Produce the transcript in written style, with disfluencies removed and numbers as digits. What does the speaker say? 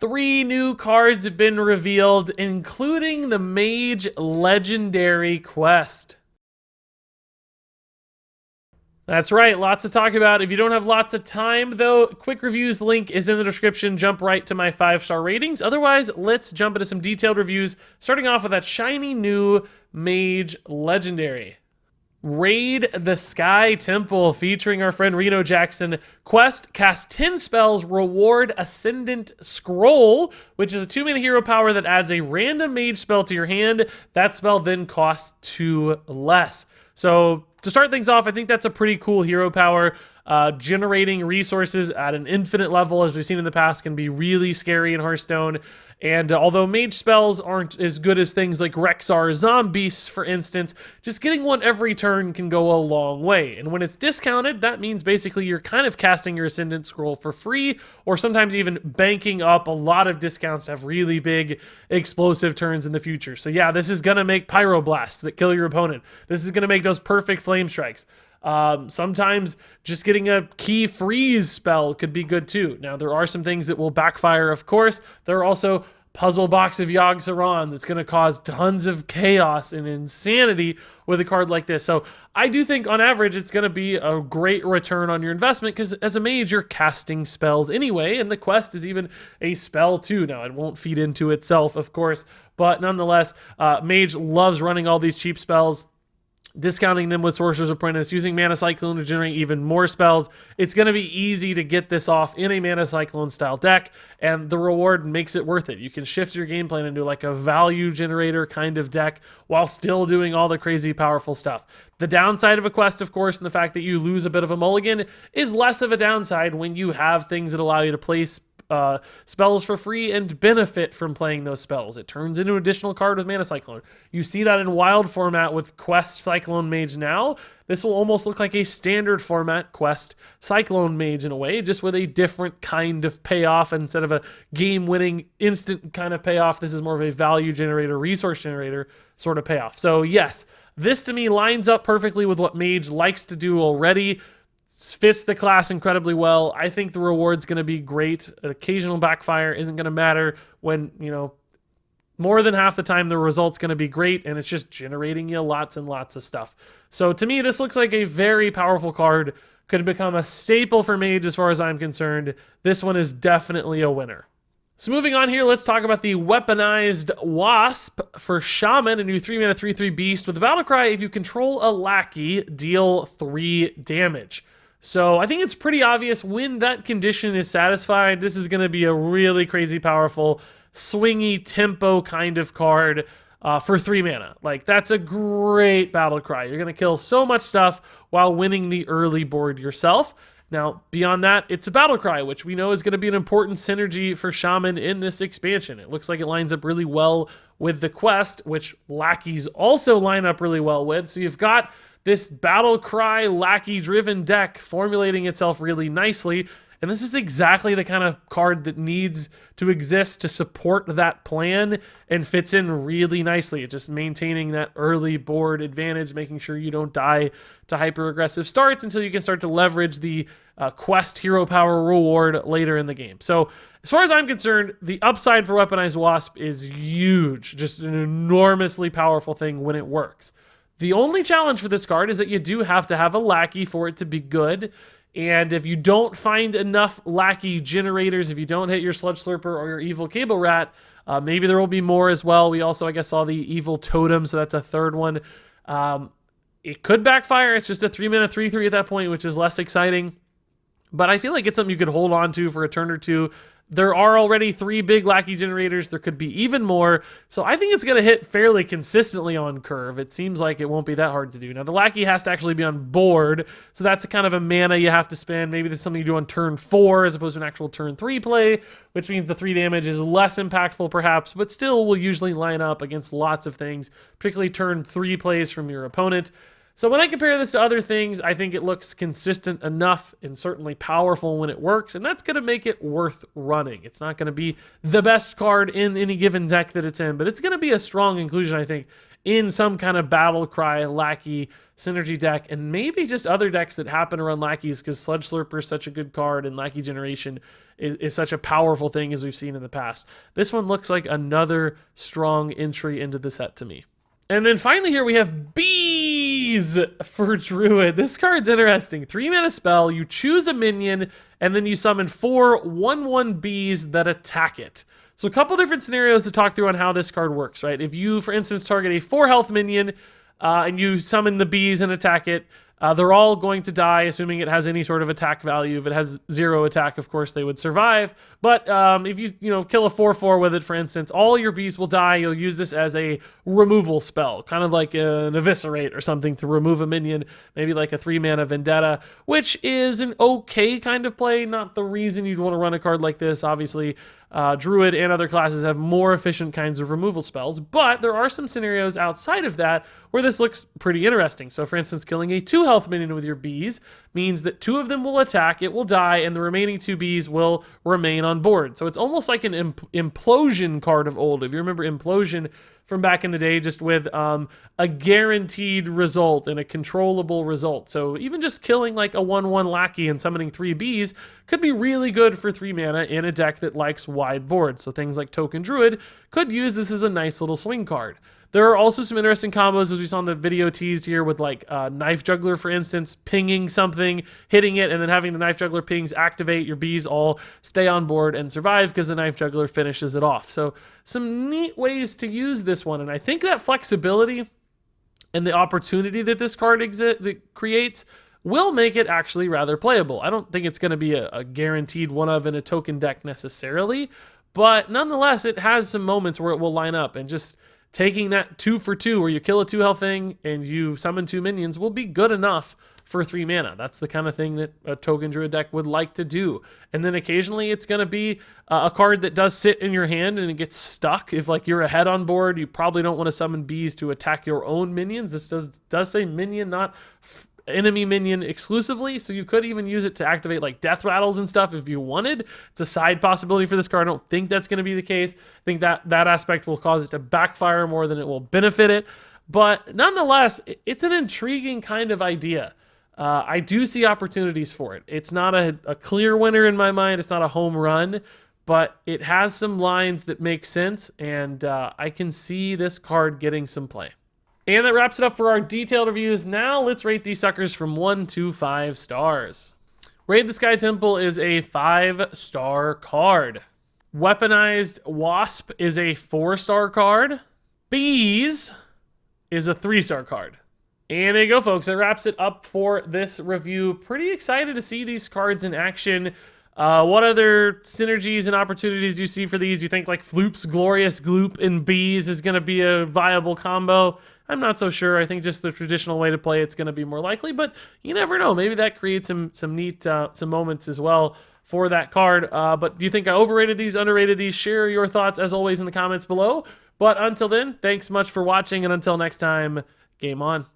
3 new cards have been revealed, including the Mage Legendary Quest. That's right, lots to talk about. If you don't have lots of time, though, quick reviews link is in the description. Jump right to my 5-star ratings. Otherwise, let's jump into some detailed reviews, starting off with that shiny new Mage Legendary. Raid the Sky Temple, featuring our friend Reno Jackson. Quest, cast 10 spells, reward Ascendant Scroll, which is a 2-mana hero power that adds a random mage spell to your hand. That spell then costs 2 less. So to start things off, I think that's a pretty cool hero power. Generating resources at an infinite level, as we've seen in the past, can be really scary in Hearthstone. And although mage spells aren't as good as things like Rexar Zombies, for instance, just getting one every turn can go a long way. And when it's discounted, that means basically you're kind of casting your Ascendant Scroll for free, or sometimes even banking up a lot of discounts to have really big explosive turns in the future. So yeah, this is going to make Pyroblasts that kill your opponent. This is going to make those perfect Flame Strikes. Sometimes just getting a key freeze spell could be good too. Now, there are some things that will backfire, of course. There are also Puzzle Box of Yogg-Saron that's going to cause tons of chaos and insanity with a card like this. So I do think on average it's going to be a great return on your investment, because as a mage you're casting spells anyway, and the quest is even a spell too. Now, it won't feed into itself, of course, but nonetheless, mage loves running all these cheap spells, discounting them with Sorcerer's Apprentice, using Mana Cyclone to generate even more spells. It's going to be easy to get this off in a Mana Cyclone style deck, and the reward makes it worth it. You can shift your game plan into like a value generator kind of deck while still doing all the crazy powerful stuff. The downside of a quest, of course, and the fact that you lose a bit of a mulligan, is less of a downside when you have things that allow you to place spells for free and benefit from playing those spells. It turns into an additional card with Mana Cyclone. You see that in wild format with Quest Cyclone Mage now. This will almost look like a standard format Quest Cyclone Mage in a way, just with a different kind of payoff. Instead of a game-winning instant kind of payoff, this is more of a value generator, resource generator sort of payoff. So yes, this to me lines up perfectly with what Mage likes to do already. Fits the class incredibly well. I think the reward's going to be great. An occasional backfire isn't going to matter when, more than half the time the result's going to be great, and it's just generating you lots and lots of stuff. So to me, this looks like a very powerful card. Could become a staple for Mage as far as I'm concerned. This one is definitely a winner. So moving on here, let's talk about the Weaponized Wasp for Shaman, a new 3-mana 3/3 beast with a battle cry. If you control a lackey, deal 3 damage. So I think it's pretty obvious when that condition is satisfied, this is going to be a really crazy powerful, swingy tempo kind of card for 3 mana. Like, that's a great battle cry. You're going to kill so much stuff while winning the early board yourself. Now, beyond that, it's a battle cry, which we know is going to be an important synergy for Shaman in this expansion. It looks like it lines up really well with the quest, which lackeys also line up really well with. So you've got this battle cry lackey driven deck formulating itself really nicely, and this is exactly the kind of card that needs to exist to support that plan and fits in really nicely. It's just maintaining that early board advantage, making sure you don't die to hyper aggressive starts until you can start to leverage the quest hero power reward later in the game. So as far as I'm concerned, the upside for Weaponized Wasp is huge, just an enormously powerful thing when it works. The only challenge for this card is that you do have to have a lackey for it to be good. And if you don't find enough lackey generators, if you don't hit your Sludge Slurper or your Evil Cable Rat, maybe there will be more as well. We also, I guess, saw the Evil Totem, so that's a third one. It could backfire. It's just a 3-mana 3/3 at that point, which is less exciting. But I feel like it's something you could hold on to for a turn or two. There are already 3 big lackey generators. There could be even more. So I think it's going to hit fairly consistently on curve. It seems like it won't be that hard to do. Now, the lackey has to actually be on board. So that's a kind of a mana you have to spend. Maybe that's something you do on turn 4 as opposed to an actual turn 3 play, which means the 3 damage is less impactful perhaps, but still will usually line up against lots of things, particularly turn 3 plays from your opponent. So when I compare this to other things, I think it looks consistent enough and certainly powerful when it works, and that's going to make it worth running. It's not going to be the best card in any given deck that it's in, but it's going to be a strong inclusion, I think, in some kind of battle cry, lackey, synergy deck, and maybe just other decks that happen to run lackeys, because Sludge Slurper is such a good card, and Lackey Generation is such a powerful thing as we've seen in the past. This one looks like another strong entry into the set to me. And then finally here we have Bees for Druid. This card's interesting. 3-mana spell, you choose a minion, and then you summon 4 1/1 bees that attack it. So a couple different scenarios to talk through on how this card works, right? If you, for instance, target a 4 health minion and you summon the bees and attack it, they're all going to die, assuming it has any sort of attack value. If it has 0 attack, of course, they would survive. But if you kill a 4/4 with it, for instance, all your bees will die. You'll use this as a removal spell, kind of like an Eviscerate or something to remove a minion, maybe like a 3-mana Vendetta, which is an okay kind of play. Not the reason you'd want to run a card like this, obviously. Druid and other classes have more efficient kinds of removal spells, but there are some scenarios outside of that where this looks pretty interesting. So for instance, killing a 2 health minion with your bees means that 2 of them will attack, it will die, and the remaining 2 bees will remain on board. So it's almost like an implosion card of old. If you remember Implosion from back in the day, just with a guaranteed result and a controllable result. So even just killing like a 1/1 lackey and summoning 3 bees could be really good for 3 mana in a deck that likes wide boards. So things like Token Druid could use this as a nice little swing card. There are also some interesting combos, as we saw in the video teased here, with like Knife Juggler, for instance, pinging something, hitting it, and then having the Knife Juggler pings activate. Your bees all stay on board and survive because the Knife Juggler finishes it off. So some neat ways to use this one, and I think that flexibility and the opportunity that this card that creates will make it actually rather playable. I don't think it's going to be a guaranteed one of in a token deck necessarily, but nonetheless, it has some moments where it will line up, and just taking that 2 for 2 where you kill a 2 health thing and you summon 2 minions will be good enough for 3 mana. That's the kind of thing that a Token Druid deck would like to do. And then occasionally it's going to be a card that does sit in your hand and it gets stuck. If like you're ahead on board, you probably don't want to summon bees to attack your own minions. This does say minion, not enemy minion exclusively, so you could even use it to activate like death rattles and stuff if you wanted. It's a side possibility for this card. I don't think that's going to be the case. I think that aspect will cause it to backfire more than it will benefit it, but nonetheless, it's an intriguing kind of idea. I do see opportunities for it. It's not a clear winner in my mind. It's not a home run, but it has some lines that make sense, and I can see this card getting some play. And that wraps it up for our detailed reviews. Now let's rate these suckers from 1 to 5 stars. Raid the Sky Temple is a 5-star card. Weaponized Wasp is a 4-star card. Bees is a 3-star card. And there you go, folks. That wraps it up for this review. Pretty excited to see these cards in action. What other synergies and opportunities do you see for these? Do you think like Floop's Glorious Gloop and Bees is going to be a viable combo? I'm not so sure. I think just the traditional way to play it's going to be more likely, but you never know. Maybe that creates some neat some moments as well for that card. But do you think I overrated these, underrated these? Share your thoughts as always in the comments below. But until then, thanks much for watching, and until next time, game on.